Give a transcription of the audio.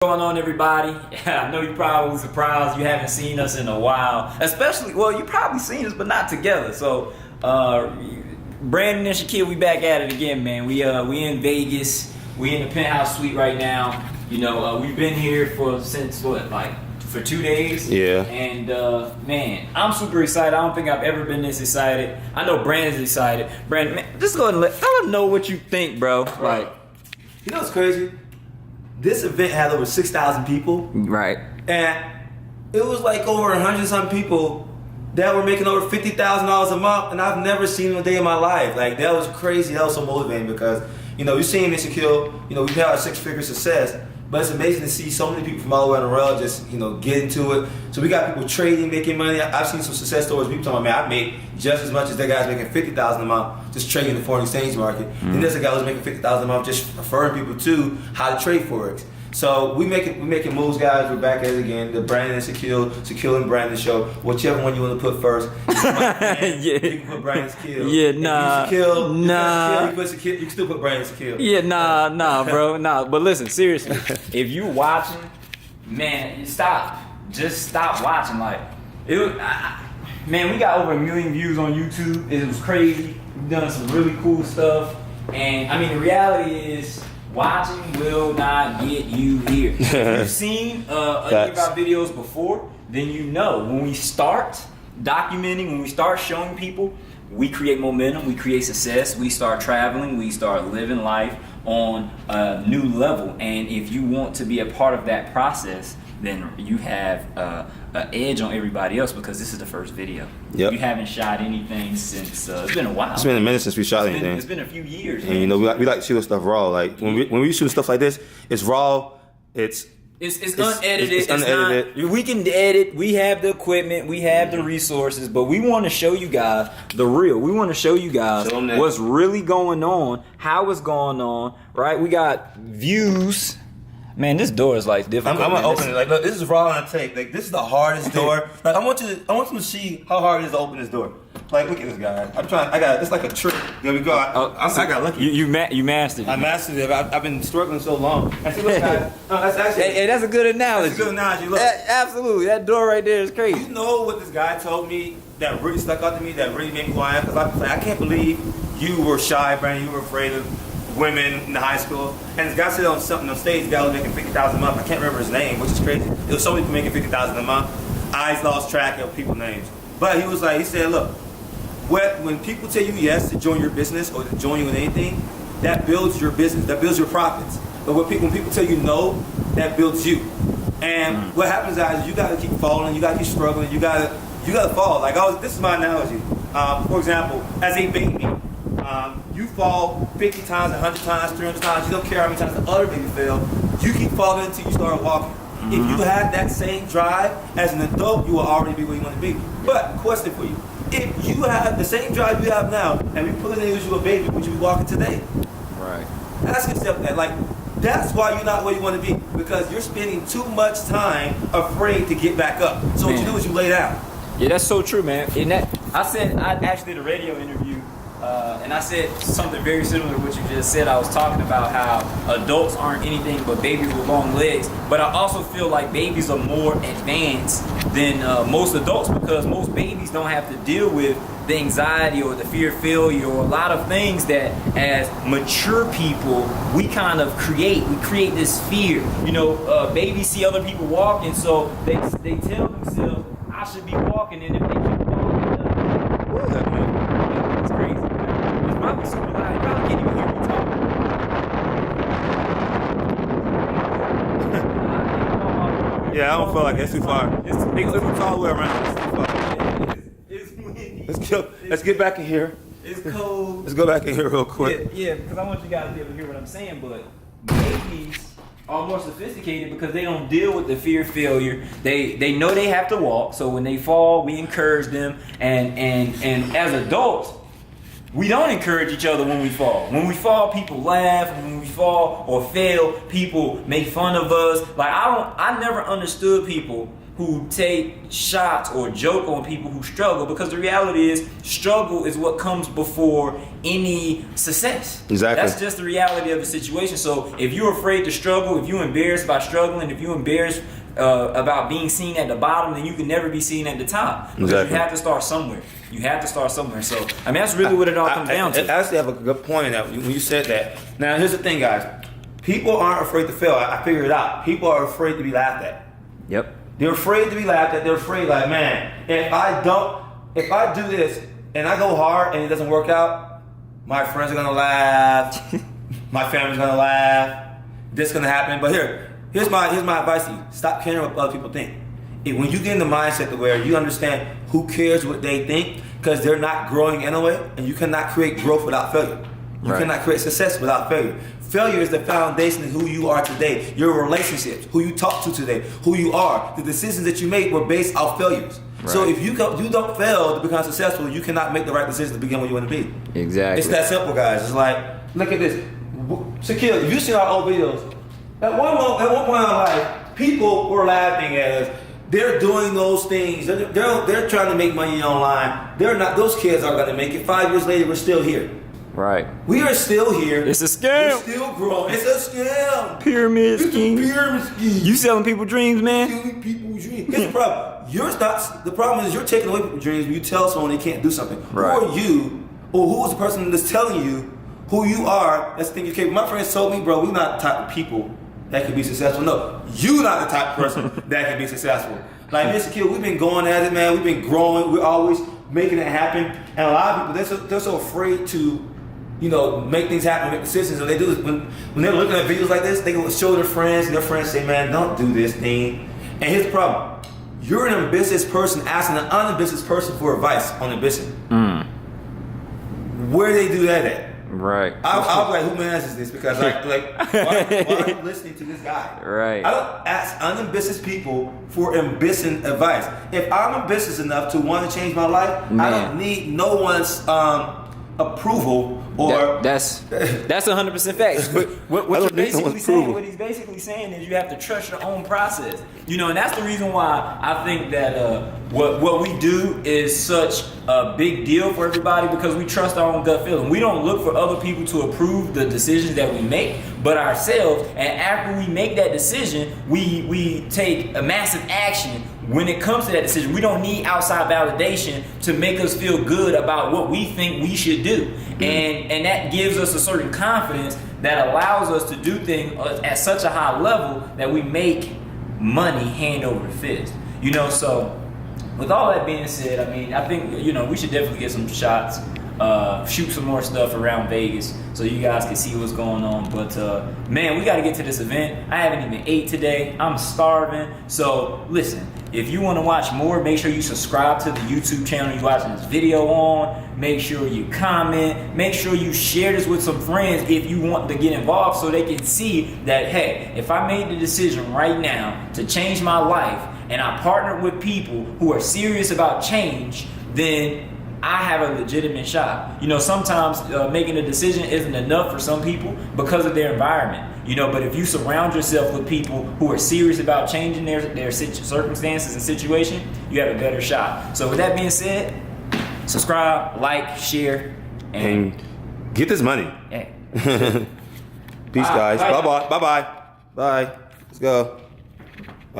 What's going on, everybody? I know you're probably surprised you haven't seen us in a while, especially, well, you probably seen us but not together. So Branden and Shaquille, we back at it again, man. We in Vegas, we in the penthouse suite right now. You know, we've been here since for 2 days. Yeah. And man, I'm super excited. I don't think I've ever been this excited. I know Branden's excited. Branden, man, just go ahead and let them know what you think, bro. Like, you know what's crazy? This event had over 6,000 people. right. And it was like over 100-some people that were making over $50,000 a month, and I've never seen them a day in my life. Like, that was crazy. That was so motivating because, you know, you're seeing this, Shaquille, you know, we've had our six-figure success, but it's amazing to see so many people from all the way around the world just, you know, get into it. So we got people trading, making money. I've seen some success stories. People talking about, man, I make just as much as that guy's making $50,000 a month just trading the foreign exchange market. And there's a guy who's making $50,000 a month just referring people to how to trade Forex. So we making moves, guys. We're back at it again. The Branden and Shaquille and Branden show. Whichever one you want to put first. Yeah. You can put Branden Shaquille. Yeah, nah. You can still put Branden Shaquille. Yeah, nah, bro, nah. But listen, seriously, if you watching, man, stop. Just stop watching. Like, man, we got over 1 million views on YouTube. It was crazy. We've done some really cool stuff. And I mean, the reality is, watching will not get you here. If you've seen any of our videos before, then you know when we start documenting, when we start showing people, we create momentum, we create success, we start traveling, we start living life on a new level. And if you want to be a part of that process, then you have an edge on everybody else because this is the first video. Yep. You haven't shot anything since, it's been a while. It's been a minute since we shot anything. It's been a few years. And you know, we like to shoot stuff raw. Like when we shoot stuff like this, it's raw. It's unedited. It's unedited. Not, we can edit. We have the equipment. We have the resources. But we want to show you guys the real. We want to show you guys what's really going on, how it's going on. Right? We got views. Man, this door is like difficult. I'm gonna open it. Like, look, this is raw on tape. Like, this is the hardest door. Like, I want you to see how hard it is to open this door. Like, look at this guy. It's like a trick. There we go. I got lucky. You mastered it. I mastered it. I've been struggling so long. And see, look, guys. That's actually. Hey, that's a good analogy. That's a good analogy. Look. Absolutely. That door right there is crazy. You know what this guy told me that really stuck out to me, that really made me who I am? Because I can't believe you were shy, Branden. You were afraid of women in high school, and this guy said on something on stage, the guy was making $50,000 a month. I can't remember his name, which is crazy. There was so many people making $50,000 a month. I lost track of people's names, but he said, look, when people tell you yes to join your business or to join you in anything, that builds your business, that builds your profits. But when people tell you no, that builds you. And what happens is you got to keep falling, you got to keep struggling, you got to fall. Like this is my analogy. For example, as a baby. You fall 50 times, 100 times, 300 times. You don't care how many times the other baby fell. You keep falling until you start walking. If you had that same drive as an adult, you will already be where you want to be. But question for you: if you have the same drive you have now, and we put it in you a baby, would you be walking today? Right. Ask yourself that. Like, that's why you're not where you want to be, because you're spending too much time afraid to get back up. So what you do is you lay down. Yeah, that's so true, man. And I actually did a radio interview. And I said something very similar to what you just said. I was talking about how adults aren't anything but babies with long legs. But I also feel like babies are more advanced than most adults, because most babies don't have to deal with the anxiety or the fear of failure or a lot of things that as mature people we kind of create. We create this fear. You know, babies see other people walking, so they tell themselves, I should be walking, and if they keep walking, it's crazy. It's probably super loud. You probably can't even hear me talk. Yeah, I don't feel like it's too far. It's all the way around. It's too far. It's windy. Let's get back in here. It's cold. Let's go back in here real quick. Yeah, because I want you guys to be able to hear what I'm saying. But babies are more sophisticated because they don't deal with the fear of failure. They know they have to walk. So when they fall, we encourage them. And as adults, we don't encourage each other when we fall. When we fall, people laugh. When we fall or fail, people make fun of us. Like I never understood people who take shots or joke on people who struggle, because the reality is struggle is what comes before any success. Exactly. That's just the reality of the situation. So if you're afraid to struggle, if you're embarrassed by struggling, if you're embarrassed about being seen at the bottom, then you can never be seen at the top. Because Exactly. you have to start somewhere. You have to start somewhere. So I mean, that's really what it all comes down to. I actually have a good point in that when you said that. Now here's the thing, guys. People aren't afraid to fail. I figured it out. People are afraid to be laughed at. Yep. They're afraid to be laughed at. They're afraid, like, man, if I do this and I go hard and it doesn't work out, my friends are gonna laugh, my family's gonna laugh, this is gonna happen. But here's my advice to you: stop caring what other people think. When you get in the mindset to where you understand who cares what they think, because they're not growing anyway, and you cannot create growth without failure. You cannot create success without failure. Failure is the foundation of who you are today. Your relationships, who you talk to today, who you are. The decisions that you make were based off failures. Right. So if you don't fail to become successful, you cannot make the right decisions to begin where you want to be. Exactly. It's that simple, guys. It's like, look at this. Shaquille, if you see our old videos, at one point in our life, people were laughing at us. They're doing those things. They're trying to make money online. They're not. Those kids aren't going to make it. 5 years later, we're still here. Right. We are still here. It's a scam. We're still growing. It's a scam. Pyramid scheme. It's a pyramid scheme. You selling people dreams, man? Selling people dreams. Here's the problem. The problem is you're taking away people's dreams when you tell someone they can't do something. Right. Who are you, or who is the person that's telling you who you are that's thinking you're capable? My friends told me, bro, we're not the type of people that can be successful. No, you're not the type of person that can be successful. Like Mr. Kill, we've been going at it, man. We've been growing. We're always making it happen. And a lot of people, they're so afraid to, make things happen, make decisions. And they do this when they're looking at videos like this, they go show their friends, and their friends say, man, don't do this thing. And here's the problem. You're an ambitious person asking an unambitious person for advice on ambition. Where do they do that at? Right. I'll be like, who manages this? Because why are you listening to this guy? Right. I don't ask unambitious people for ambitious advice. If I'm ambitious enough to want to change my life, I don't need no one's approval or that's 100% facts. What he's basically saying is you have to trust your own process. And that's the reason why I think that what we do is such a big deal for everybody, because we trust our own gut feeling. We don't look for other people to approve the decisions that we make, but ourselves. And after we make that decision, we take a massive action. When it comes to that decision, we don't need outside validation to make us feel good about what we think we should do. And that gives us a certain confidence that allows us to do things at such a high level that we make money hand over fist. So with all that being said, I mean, I think, we should definitely get some shots, shoot some more stuff around Vegas so you guys can see what's going on. But man, we got to get to this event. I haven't even ate today. I'm starving. So listen, if you want to watch more, make sure you subscribe to the YouTube channel you're watching this video on. Make sure you comment. Make sure you share this with some friends if you want to get involved, so they can see that, hey, if I made the decision right now to change my life and I partnered with people who are serious about change, then I have a legitimate shot. Sometimes making a decision isn't enough for some people because of their environment. But if you surround yourself with people who are serious about changing their circumstances and situation, you have a better shot. So with that being said, subscribe, like, share, and get this money. Hey. Peace, guys. Bye-bye. Bye-bye. Bye. Let's go.